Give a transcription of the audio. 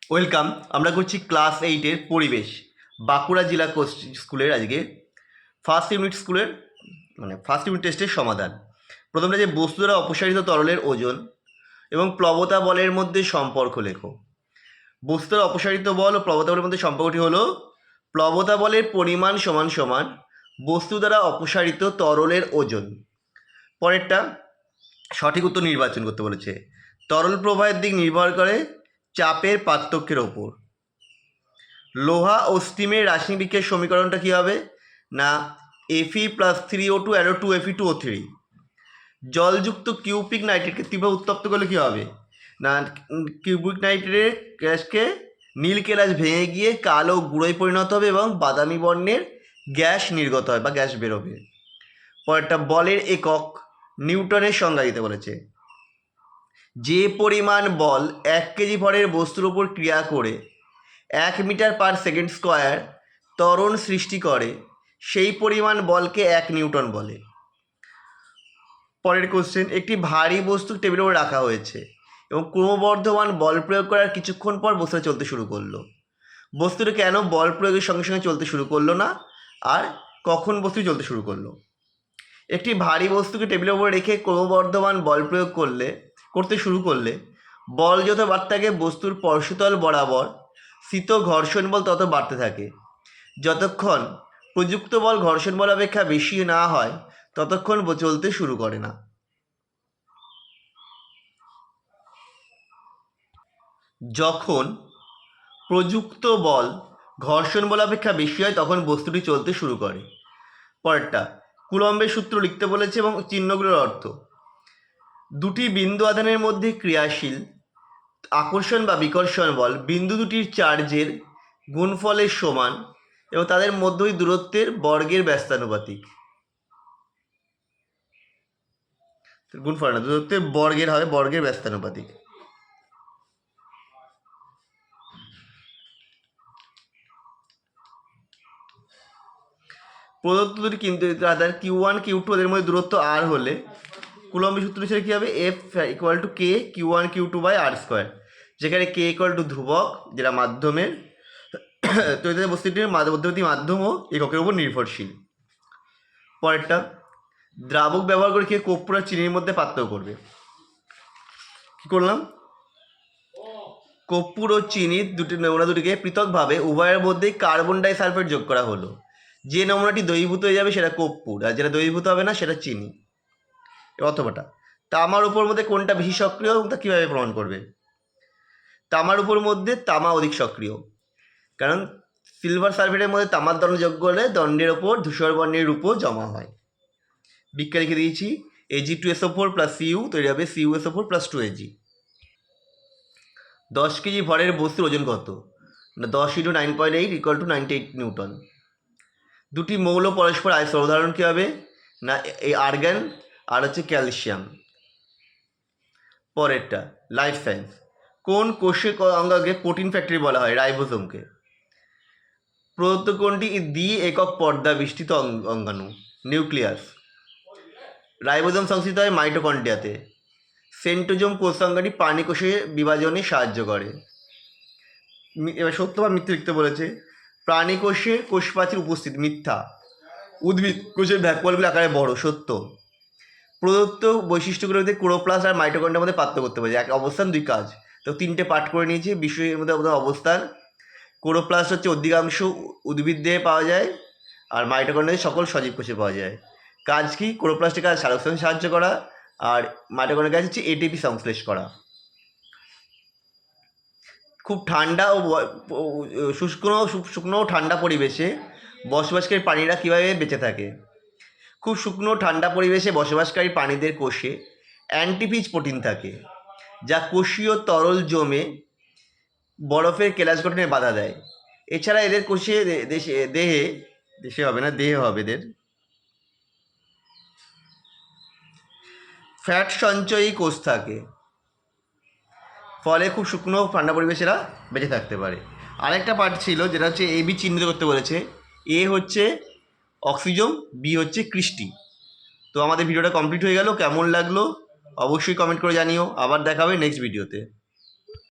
Welcome. আমরা করছি class 8-এর পরিবেশ, বাঁকুড়া জেলা স্কুলের আজকে ফার্স্ট ইউনিট টেস্টের সমাধান। প্রথমটা যে বস্তু দ্বারা অপসারিত তরলের ওজন এবং প্লবতা বলের মধ্যে সম্পর্ক লেখো। বস্তু দ্বারা অপসারিত বল ও প্লবতা বলের মধ্যে সম্পর্কটি হলো প্লবতা বলের পরিমাণ সমান সমান বস্তু দ্বারা অপসারিত তরলের ওজন। পরেরটা সঠিক উত্তর নির্বাচন করতে বলেছে। তরল প্রবাহের দিক নির্ভর করে চাপের পার্থক্যের ওপর। লোহা ও স্টিমের রাসায়নিক বিক্রিয়ার সমীকরণটা কী হবে না Fe+3O2 অ্যারো 2Fe2O3। জলযুক্ত কিউপিক নাইট্রেটকে তীব্র উত্তপ্ত করলে কী হবে না কিউপিক নাইট্রেটের গ্যাসকে নীল কেলাস ভেঙে গিয়ে কালো গুঁড়োয় পরিণত হবে এবং বাদামি বর্ণের গ্যাস নির্গত হয় বা গ্যাস বেরোবে। পরেরটা বলের একক নিউটনের সংজ্ঞা দিতে বলেছে। যে পরিমাণ বল 1 কেজি ভরের বস্তুর উপর ক্রিয়া করে 1 মিটার পার সেকেন্ড স্কোয়ার ত্বরণ সৃষ্টি করে সেই পরিমাণ বলকে 1 নিউটন বলে। পরের কোশ্চেন, একটি ভারী বস্তু টেবিলের উপর রাখা হয়েছে এবং ক্রমবর্ধমান বল প্রয়োগ করার কিছুক্ষণ পর বস্তুটা চলতে শুরু করলো। বস্তুটা কেন বল প্রয়োগের সঙ্গে সঙ্গে চলতে শুরু করলো না আর কখন বস্তু চলতে শুরু করলো? একটি ভারী বস্তুকে টেবিলের উপর রেখে ক্রমবর্ধমান বল প্রয়োগ করতে শুরু করলে বল যত বাড়তে থাকে বস্তুর স্পর্শতল বরাবর স্থিত ঘর্ষণ বল তত বাড়তে থাকে। যতক্ষণ প্রযুক্ত বল ঘর্ষণ বল অপেক্ষা বেশি না হয় ততক্ষণ চলতে শুরু করে না। যখন প্রযুক্ত বল ঘর্ষণ বল অপেক্ষা বেশি হয় তখন বস্তুটি চলতে শুরু করে। পরেরটা কুলম্বের সূত্র লিখতে বলেছে এবং চিহ্নগুলোর অর্থ। দুটি বিন্দু আধানের মধ্যে ক্রিয়াশীল আকর্ষণ বা বিকর্ষণ বল বিন্দু দুটির চার্জের গুণফলের সমান এবং তাদের মধ্যই দূরত্বের বর্গের ব্যস্তানুপাতিক। গুণফল না, দূরত্বের বর্গের হবে বর্গের ব্যস্তানুপাতিক। প্রদত্ত দুটি কিন্তু আধার Q1 Q2 এদের মধ্যে দূরত্ব r হলে কুলম্বের সূত্র হিসেবে কী হবে F=K Q1 Q2/r², যেখানে K ধ্রুবক যেটা মাধ্যমের তড়িৎ বস্তুটির মধ্যবর্তী মাধ্যম ও এককের উপর নির্ভরশীল। পরেরটা দ্রাবক ব্যবহার করে কে কর্পূর আর চিনির মধ্যে পার্থক্য করবে। কী করলাম, কর্পূর ও চিনির নমুনা দুটিকে পৃথকভাবে উভয়ের মধ্যেই কার্বন ডাইসালফেট যোগ করা হলো। যে নমুনাটি দ্রবীভূত হয়ে যাবে সেটা কর্পূর আর যেটা দ্রবীভূত হবে না সেটা চিনি। অথবাটা তামার উপর মধ্যে কোনটা বেশি সক্রিয় তা কীভাবে প্রমাণ করবে? তামার উপর মধ্যে তামা অধিক সক্রিয়, কারণ সিলভার সালফেটের মধ্যে তামার দণ্ড যোগ করলে দণ্ডের ওপর ধূসর বর্ণের রূপও জমা হয়। বিক্রিয়া লিখে দিয়েছি Ag2SO4 + Cu তৈরি হবে CuSO4 + 2Ag। 10 কেজি ভরের বস্তুর ওজন কত না 10 × 9.8 = 98 নিউটন। দুটি মৌল পরস্পর আয়স্ক, উদাহরণ কী হবে না এই আর্গান আর হচ্ছে ক্যালসিয়াম। পরেরটা লাইফ সায়েন্স, কোন কোষের অঙ্গকে প্রোটিন ফ্যাক্টরি বলা হয়? রাইবোসোমকে। প্রদত্ত কোনটি দ্বি একক পর্দা বিশিষ্ট অঙ্গাণু? নিউক্লিয়াস। রাইবোসোম সংশ্লিষ্ট হয় মাইটোকন্ড্রিয়াতে। সেন্ট্রোজোম কোষ সংজ্ঞাটি প্রাণী কোষে বিভাজনে সাহায্য করে। এবার সত্য বা মিথ্যা লিখতে বলেছে। প্রাণী কোষে কোষপ্রাচীর উপস্থিত, মিথ্যা। উদ্ভিদ কোষের ভ্যাকুয়ালগুলি আকারে বড়, সত্য। প্রদত্ত বৈশিষ্ট্যগুলোর মধ্যে ক্লোরোপ্লাস্ট আর মাইটোকন্ড্রিয়ার মধ্যে পার্থক্য করতে পারছে, এক অবস্থান দুই কাজ। তো 3টে পাঠ করে নিয়েছি। বিষয়ের মধ্যে অবস্থান, ক্লোরোপ্লাস্ট হচ্ছে অধিকাংশ উদ্ভিদ দেহে পাওয়া যায় আর মাইটোকন্ড্রিয়া সকল সজীব কোষে পাওয়া যায়। কাজ কি? ক্লোরোপ্লাস্টের কাজ সালোকসংশ্লেষে সাহায্য করা আর মাইটোকন্ড্রিয়ার কাজ হচ্ছে এটিপি সংশ্লেষ করা। খুব ঠান্ডা ও শুকনো ঠান্ডা পরিবেশে বসবাসকারী প্রাণীরা কীভাবে বেঁচে থাকে? খুব শুকনো ঠান্ডা পরিবেশে বসবাসকারী প্রাণীদের কোষে অ্যান্টিফিজ প্রোটিন থাকে, যা কোষীয় তরল জমে বরফের কেলাস গঠনে বাধা দেয়। এছাড়া এদের কোষে দেহে হবে এদের ফ্যাট সঞ্চয়ী কোষ থাকে, ফলে খুব শুকনো ঠান্ডা পরিবেশে এরা বেঁচে থাকতে পারে। আরেকটা পার্ট ছিল যেটা হচ্ছে AB চিহ্নিত করতে বলেছে। A হচ্ছে অক্সিজম, B হচ্ছে ক্রিস্টি। তো আমাদের ভিডিওটা কমপ্লিট হয়ে গেল। কেমন লাগলো অবশ্যই কমেন্ট করে জানিও। আবার দেখা হবে নেক্সট ভিডিওতে।